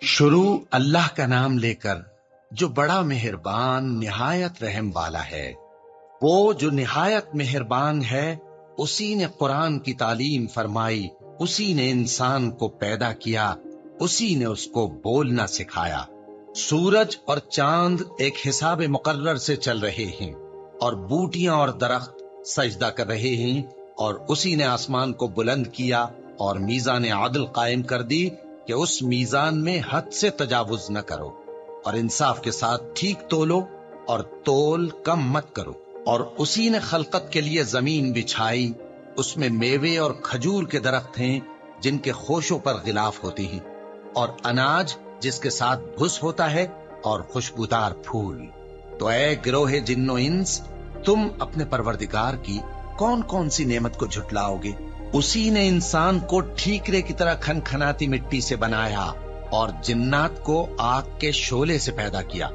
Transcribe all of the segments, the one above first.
शुरू अल्लाह का नाम लेकर जो बड़ा मेहरबान निहायत रहम वाला है। वो जो निहायत मेहरबान है, उसी ने कुरान की तालीम फरमाई, उसी ने इंसान को पैदा किया, उसी ने उसको बोलना सिखाया। सूरज और चांद एक हिसाब मुकर्रर से चल रहे हैं और बूटियां और दरख्त सजदा कर रहे हैं, और उसी ने आसमान को बुलंद किया और मीज़ान आदल कायम कर दी कि उस मीज़ान में हद से तजावुज न करो, और इंसाफ के साथ ठीक तोलो और तोल कम मत करो। और उसी ने खलकत के लिए जमीन बिछाई, उसमें मेवे और खजूर के दरख्त हैं जिनके खोशों पर गिलाफ होती हैं, और अनाज जिसके साथ भुस होता है, और खुशबूदार फूल। तो ऐ गिरोहे जिन्नो इंस, तुम अपने परवरदिगार की कौन कौन सी नेमत को झुटलाओगे? उसी ने इंसान को ठीकरे की तरह खनखनाती मिट्टी से बनाया और जिन्नात को आग के शोले से पैदा किया।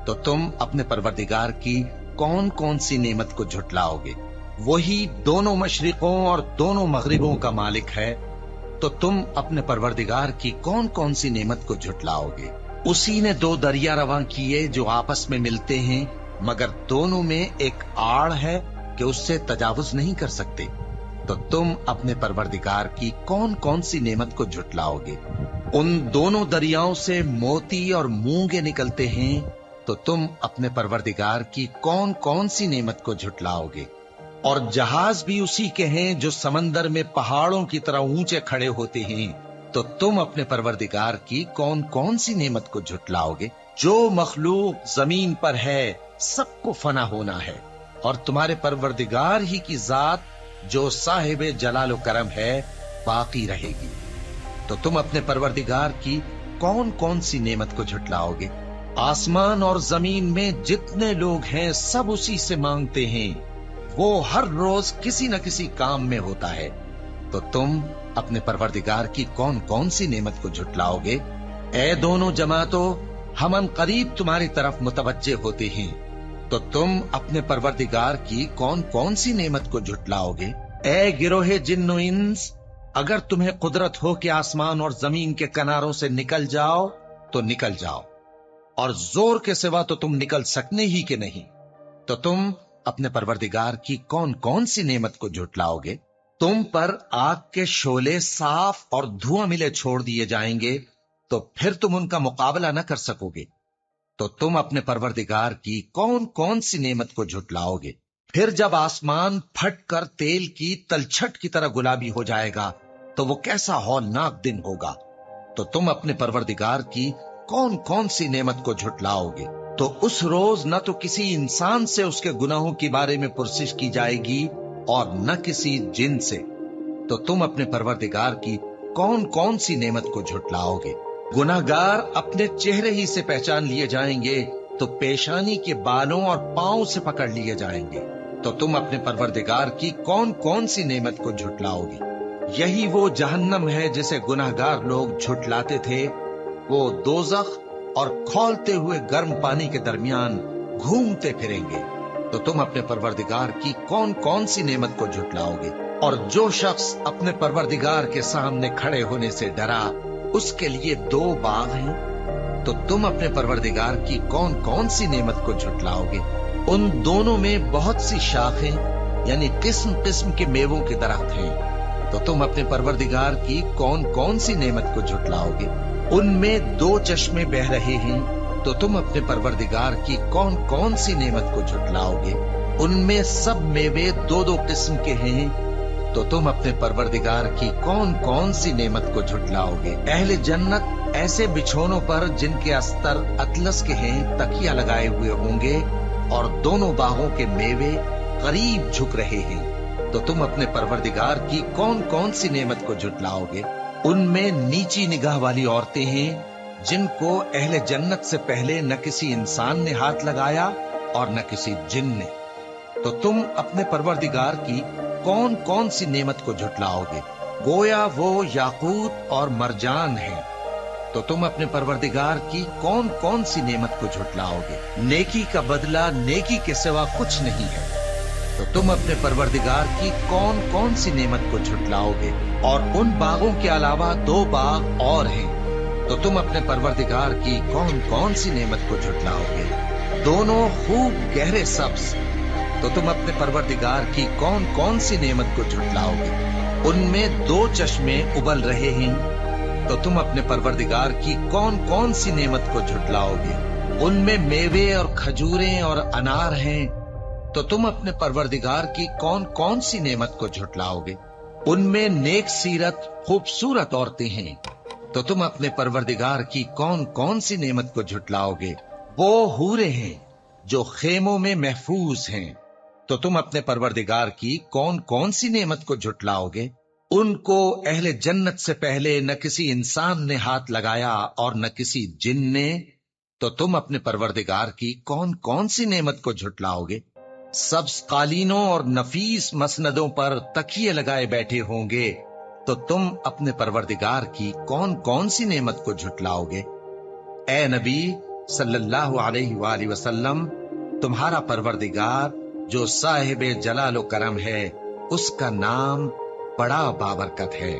तो तुम अपने परवरदिगार की कौन कौन सी नेमत को झुटलाओगे? वही दोनों मशरिकों और दोनों मगरिबों का मालिक है। तो तुम अपने परवरदिगार की कौन कौन सी नेमत को झुटलाओगे? उसी ने दो दरिया रवां किए जो आपस में मिलते हैं, मगर दोनों में एक आड़ है कि उससे तजावुज नहीं कर सकते। तो तुम अपने परवरदिगार की कौन कौन सी नेमत को झुटलाओगे? उन दोनों दरियाओं से मोती और मूंगे निकलते हैं। तो तुम अपने परवरदिगार की कौन कौन सी नेमत को झुटलाओगे? और जहाज भी उसी के हैं जो समंदर में पहाड़ों की तरह ऊंचे खड़े होते हैं। तो तुम अपने परवरदिगार की कौन कौन सी नेमत को झुटलाओगे? जो मखलूक जमीन पर है सबको फना होना है, और तुम्हारे परवरदिगार ही की जात जो साहिब जलाल करम है बाकी रहेगी। तो तुम अपने परवरदिगार की कौन कौन सी नेमत को झुटलाओगे? आसमान और जमीन में जितने लोग हैं सब उसी से मांगते हैं, वो हर रोज किसी न किसी काम में होता है। तो तुम अपने परवरदिगार की कौन कौन सी नेमत को झुटलाओगे? ए दोनों जमातों, हम करीब तुम्हारी तरफ मुतवज्जे होते हैं। तो तुम अपने परवरदिगार की कौन कौन सी नेमत को झुटलाओगे? ए गिरोहे जिन्नो इंस, अगर तुम्हें कुदरत हो कि आसमान और जमीन के किनारों से निकल जाओ तो निकल जाओ, और जोर के सिवा तो तुम निकल सकने ही के नहीं। तो तुम अपने परवरदिगार की कौन कौन सी नेमत को झुटलाओगे? तुम पर आग के शोले साफ और धुआं मिले छोड़ दिए जाएंगे, तो फिर तुम उनका मुकाबला न कर सकोगे। तो तुम अपने परवरदिगार की कौन कौन सी नेमत को झुटलाओगे? फिर जब आसमान फट कर तेल की तलछट की तरह गुलाबी हो जाएगा, तो वो कैसा हौलनाक दिन होगा। तो तुम अपने परवरदिगार की कौन कौन सी नेमत को झुटलाओगे? तो उस रोज न तो किसी इंसान से उसके गुनाहों के बारे में पुरसिश की जाएगी और न किसी जिन से। तो तुम अपने परवरदिगार की कौन कौन सी नेमत को झुटलाओगे? गुनाहगार अपने चेहरे ही से पहचान लिए जाएंगे, तो पेशानी के बालों और पांव से पकड़ लिए जाएंगे। तो तुम अपने परवरदिगार की कौन कौन सी नेमत को झुटलाओगे? यही वो जहन्नम है जिसे गुनाहगार लोग झुटलाते थे। वो दोजख और खौलते हुए गर्म पानी के दरमियान घूमते फिरेंगे। तो तुम अपने परवरदिगार की कौन कौन सी नेमत को झुटलाओगे? और जो शख्स अपने परवरदिगार के सामने खड़े होने से डरा, उसके लिए दो बाग हैं। तो तुम अपने परवरदिगार की कौन कौन सी नेमत को झुटलाओगे? उन दोनों में बहुत सी शाखें यानी किस्म किस्म के मेवों के दरख्त हैं। तो तुम अपने परवरदिगार की कौन कौन सी नेमत को झुटलाओगे? उनमें दो चश्मे बह रहे हैं। तो तुम अपने परवरदिगार की कौन कौन सी नेमत को झुटलाओगे? उनमें सब मेवे दो दो किस्म के हैं। तो तुम अपने परवरदिगार की कौन कौन सी नेमत को झुटलाओगे? अहले जन्नत ऐसे बिछोनों पर जिनके अस्तर अतलस के हैं तकिया लगाए हुए होंगे, और दोनों बागों के मेवे करीब झुक रहे हैं। तो तुम अपने परवरदिगार की कौन कौन सी नेमत को झुटलाओगे? उनमें नीची निगाह वाली औरतें हैं जिनको अहले जन्नत से पहले न किसी इंसान ने हाथ लगाया और न किसी जिन ने। तो तुम अपने परवरदिगार की कौन कौन सी नेमत को झुटलाओगे? गोया वो याकूत और मरजान है। तो तुम अपने परवरदिगार की कौन कौन सी नेमत को झुटलाओगे? नेकी का बदला नेकी के सिवा कुछ नहीं है। तो तुम अपने परवरदिगार की कौन कौन सी नेमत को झुटलाओगे? और उन बागों के अलावा दो बाग और हैं تو تم اپنے پروردگار کی کون کون سی نعمت کو جھٹلاؤ گے؟ دونوں خوب گہرے سبز، تو تم اپنے پروردگار کی کون کون سی نعمت کو جھٹلاؤ گے؟ ان میں 2 چشمے ابل رہے ہیں، تو تم اپنے پروردگار کی کون کون سی نعمت کو جھٹلاؤ گے؟ ان میں میوے اور کھجوریں اور انار ہیں، تو تم اپنے پروردگار کی کون کون سی نعمت کو جھٹلاؤ گے؟ ان میں نیک سیرت خوبصورت عورتیں ہیں، تو تم اپنے پروردگار کی کون کون سی نعمت کو جھٹلاؤ گے؟ وہ حوریں ہیں جو خیموں میں محفوظ ہیں، تو تم اپنے پروردگار کی کون کون سی نعمت کو جھٹلاؤ گے؟ ان کو اہل جنت سے پہلے نہ کسی انسان نے ہاتھ لگایا اور نہ کسی جن نے، تو تم اپنے پروردگار کی کون کون سی نعمت کو جھٹلاؤ گے؟ سبز قالینوں اور نفیس مسندوں پر تکیے لگائے بیٹھے ہوں گے، تو تم اپنے پروردگار کی کون کون سی نعمت کو جھٹلاؤ گے؟ اے نبی صلی اللہ علیہ وآلہ وسلم، تمہارا پروردگار جو صاحب جلال و کرم ہے، اس کا نام بڑا بابرکت ہے۔